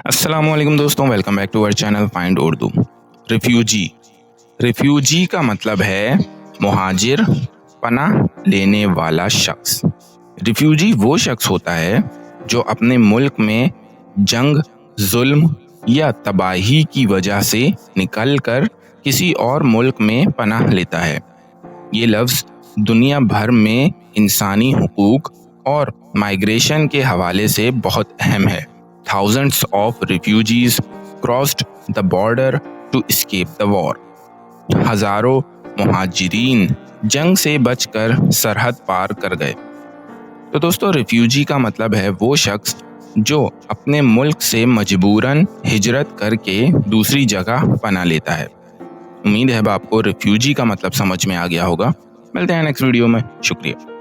अस्सलाम वालेकुम दोस्तों, welcome back to our channel find Urdu. Refugee का मतलब है मुहाजिर, पनाह लेने वाला शख्स। रिफ्यूजी वो शख्स होता है जो अपने मुल्क में जंग, जुल्म या तबाही की वजह से निकल कर किसी और मुल्क में पनाह लेता है। ये लफ्ज़ दुनिया भर में इंसानी हुकूक और माइग्रेशन के हवाले से बहुत अहम है। Thousands of refugees crossed the border to escape the war. हजारों मुहाजिरीन जंग से बचकर सरहद पार कर गए। तो दोस्तों, रिफ्यूजी का मतलब है वो शख्स जो अपने मुल्क से मजबूरन हिजरत करके दूसरी जगह पनाह लेता है। उम्मीद है अब आपको रिफ्यूजी का मतलब समझ में आ गया होगा। मिलते हैं नेक्स्ट वीडियो में। शुक्रिया।